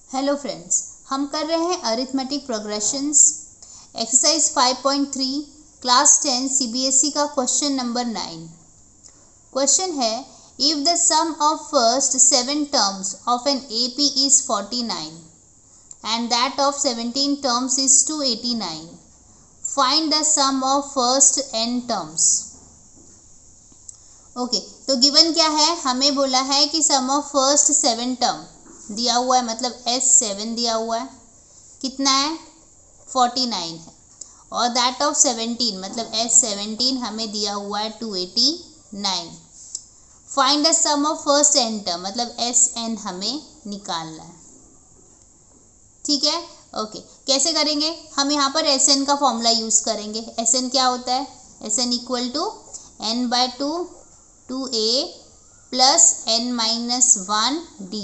Hello friends, हम कर रहे हैं arithmetic progressions exercise 5.3 class 10 CBSE का क्वेश्चन नंबर 9। क्वेश्चन है, if the sum of first 7 terms of an AP is 49 and that of 17 terms is 289, find the sum of first n terms. Okay, तो given क्या है, हमें बोला है कि सम of first 7 term दिया हुआ है, मतलब S7 दिया हुआ है, कितना है 49 है, और दैट ऑफ 17 मतलब S17 हमें दिया हुआ है 289। Find the sum of first n term मतलब Sn हमें निकालना है। ठीक है, ओके, कैसे करेंगे, हम यहाँ पर Sn का फॉर्मूला यूज करेंगे। Sn क्या होता है, Sn equal to n/2 2a plus n-1d।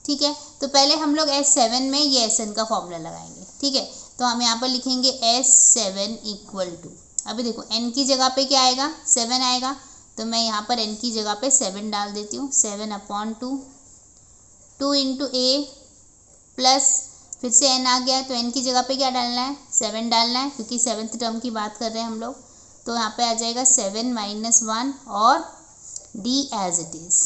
ठीक है, तो पहले हम लोग S7 में ये Sn का फॉर्मूला लगाएंगे। ठीक है, तो हम यहाँ पर लिखेंगे S7 इक्वल टू, अभी देखो n की जगह पे क्या आएगा 7 आएगा, तो मैं यहाँ पर n की जगह पे 7 डाल देती हूँ। 7/2 2 इंटू a प्लस फिर से n आ गया, तो n की जगह पे क्या डालना है 7 डालना है, क्योंकि 7th टर्म की बात कर रहे हैं हम लोग। तो यहाँ पे आ जाएगा 7-1 और d एज इट इज़।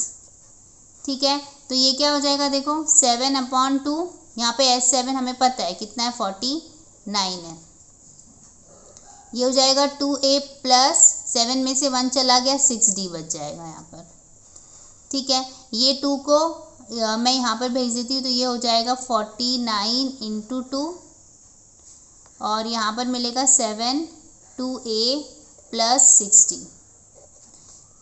ठीक है, तो ये क्या हो जाएगा, देखो 7/2, यहाँ पे S7 हमें पता है कितना है 49 है, ये हो जाएगा 2a प्लस 7 में से 1 चला गया 6d बच जाएगा यहाँ पर। ठीक है, ये 2 को मैं यहाँ पर भेज देती हूँ, तो ये हो जाएगा 49 इंटू 2 और यहाँ पर मिलेगा 7 2a प्लस 6d।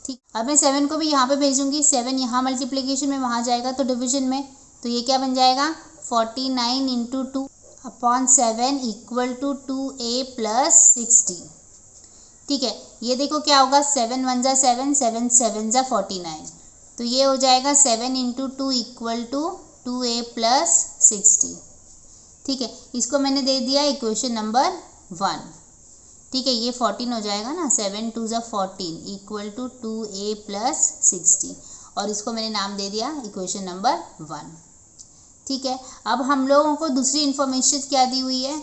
ठीक, अब मैं 7 को भी यहाँ पे भेजूंगी, 7 यहाँ मल्टीप्लिकेशन में, वहाँ जाएगा तो डिवीजन में, तो ये क्या बन जाएगा 49 into 2/7 equal to 2a plus 6d। ठीक है, ये देखो क्या होगा, 7 1 7 7 7 49, तो ये हो जाएगा 7 into 2 equal to 2a plus 6d। ठीक है, इसको मैंने दे दिया इक्वेशन नंबर 1। ठीक है, ये 14 हो जाएगा ना, 7 2 14 equal to 2a plus 6d, और इसको मैंने नाम दे दिया इक्वेशन नंबर 1। ठीक है, अब हम लोगों को दूसरी इन्फॉर्मेशन क्या दी हुई है,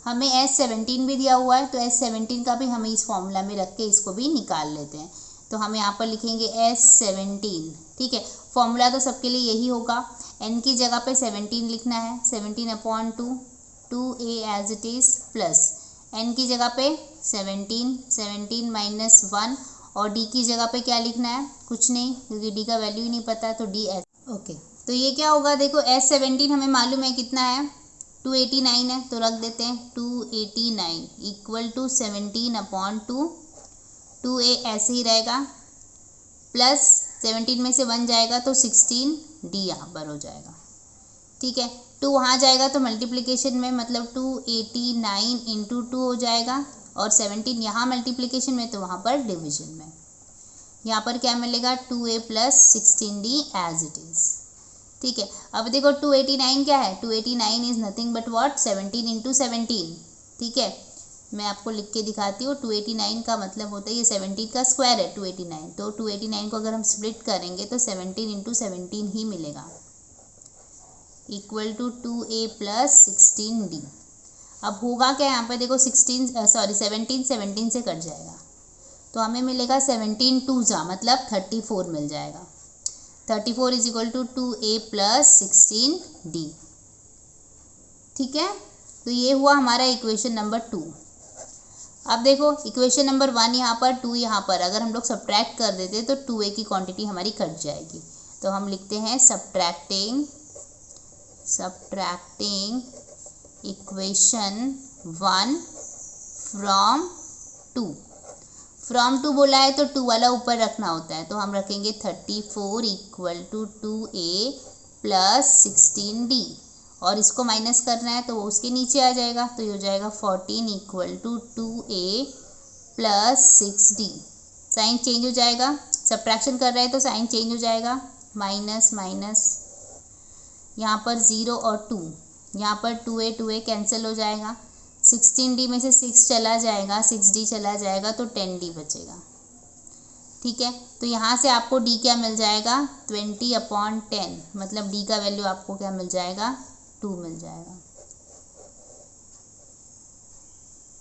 हमें S17 भी दिया हुआ है, तो S17 का भी हमें इस फॉर्मूला में रख के इसको भी निकाल लेते हैं। तो हम यहाँ पर लिखेंगे S17। ठीक है, फॉर्मूला तो सबके लिए यही होगा, n की जगह पे 17 लिखना है, 17/2 2a as it is plus n की जगह पे 17 -1 और d की जगह पे क्या लिखना है, कुछ नहीं, क्योंकि d का वैल्यू ही नहीं पता है, तो d एस। ओके, तो ये क्या होगा, देखो S17 हमें मालूम है कितना है 289 है, तो रख देते हैं 289 इक्वल टू 17/2 2a ऐसे ही रहेगा, प्लस 17 में से 1 जाएगा तो 16d यहाँ पर हो जाएगा। ठीक है, 2 वहाँ जाएगा तो मल्टीप्लिकेशन में, मतलब 289 इंटू 2 हो जाएगा, और 17 यहाँ मल्टीप्लिकेशन में, तो वहाँ पर डिवीजन में। यहाँ पर क्या मिलेगा 2a plus 16d as it is. ठीक है, अब देखो 289 क्या है, 289 is nothing but what 17 into 17। ठीक है, मैं आपको लिख के दिखाती हूँ, 289 का मतलब होता है ये 17 का स्क्वायर है 289, तो 289 को अगर हम स्प्लिट करेंगे तो 17 इंटू 17 ही मिलेगा, equal to 2a plus 16d। अब होगा क्या, यहाँ पे देखो 17 से कट जाएगा, तो हमें मिलेगा 17 2 मतलब 34 मिल जाएगा। 34 is equal to 2a plus 16d। ठीक है, तो ये हुआ हमारा इक्वेशन नंबर 2। अब देखो इक्वेशन नंबर 1 यहाँ पर, 2 यहाँ पर, अगर हम लोग सब्ट्रैक्ट कर देते तो 2a की क्वांटिटी हमारी कट जाएगी, तो हम लिखते हैं सब्ट्रैक्टिंग इक्वेशन 1 फ्रॉम 2 बोला है, तो 2 वाला ऊपर रखना होता है, तो हम रखेंगे 34 equal to 2a plus 16d, और इसको माइनस करना है तो वो उसके नीचे आ जाएगा, तो ये हो जाएगा 14 equal to 2a plus 6d। Sign change हो जाएगा, सब्ट्रैक्शन कर रहे हैं तो साइन चेंज हो जाएगा, माइनस माइनस, यहाँ पर 0 और 2, यहाँ पर 2a कैंसिल हो जाएगा, 16d में से 6 चला जाएगा, 6d चला जाएगा, तो 10d बचेगा। ठीक है, तो यहाँ से आपको डी क्या मिल जाएगा 20/10, मतलब डी का वैल्यू आपको क्या मिल जाएगा 2 मिल जाएगा।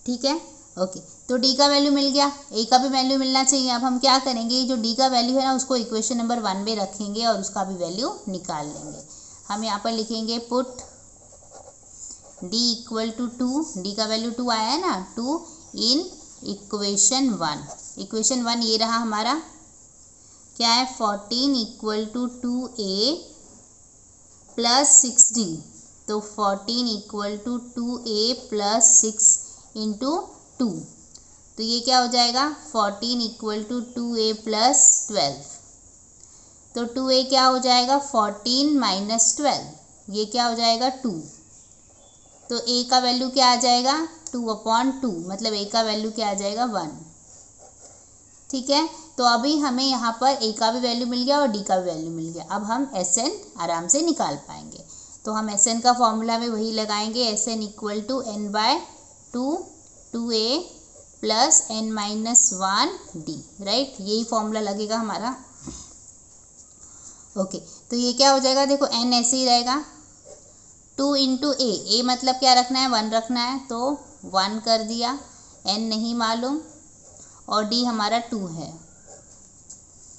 ठीक है, ओके, तो डी का वैल्यू मिल गया, ए का भी वैल्यू मिलना चाहिए। अब हम क्या करेंगे, जो डी का वैल्यू है ना उसको इक्वेशन नंबर 1 में रखेंगे और उसका भी वैल्यू निकाल लेंगे। हम यहाँ पर लिखेंगे put D equal to 2, D का वैल्यू 2 आया है ना, 2 इन इक्वेशन 1। इक्वेशन 1 ये रहा हमारा, क्या है 14 equal to 2a plus 6d, तो 14 equal to 2a plus 6 into 2, तो ये क्या हो जाएगा 14 इक्वल टू 2a प्लस 12, तो 2a क्या हो जाएगा 14 माइनस 12, ये क्या हो जाएगा 2, तो a का वैल्यू क्या आ जाएगा 2/2, मतलब a का वैल्यू क्या आ जाएगा 1। ठीक है, तो अभी हमें यहाँ पर a का भी वैल्यू मिल गया और d का भी वैल्यू मिल गया। अब हम Sn आराम से निकाल पाएंगे, तो हम Sn का फॉर्मूला में वही लगाएंगे, Sn equal to n/2 2a plus n-1d, right, यही फॉर्मूला लगेगा हमारा। ओके, तो ये क्या हो जाएगा, देखो n ऐसे ही रहेगा, 2 इंटू a मतलब क्या रखना है 1 रखना है, तो 1 कर दिया, n नहीं मालूम और d हमारा 2 है।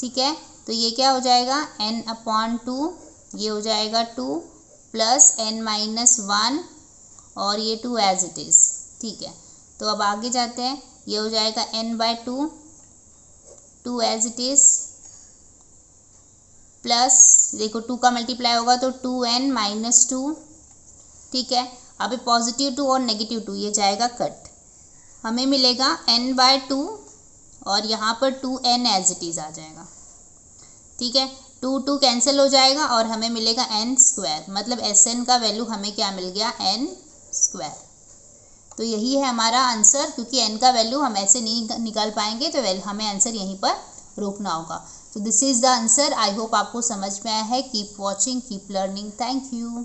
ठीक है, तो ये क्या हो जाएगा n/2, ये हो जाएगा 2 प्लस n-1 और ये 2 एज इट इज़। ठीक है, तो अब आगे जाते हैं, ये हो जाएगा n/2, 2 as it is, plus देखो 2 का मल्टीप्लाई होगा तो 2n-2। ठीक है, अभी पॉजिटिव 2 और नेगेटिव 2 ये जाएगा कट, हमें मिलेगा n/2 और यहाँ पर 2n एज इट इज़ आ जाएगा। ठीक है, 2 कैंसिल हो जाएगा और हमें मिलेगा n², मतलब Sn का वैल्यू हमें क्या मिल गया n²। तो यही है हमारा आंसर, क्योंकि n का वैल्यू हम ऐसे नहीं निकाल पाएंगे, तो हमें आंसर यहीं पर रोकना होगा। तो this is the answer. I hope आपको समझ में आया है। Keep watching, keep learning. Thank you.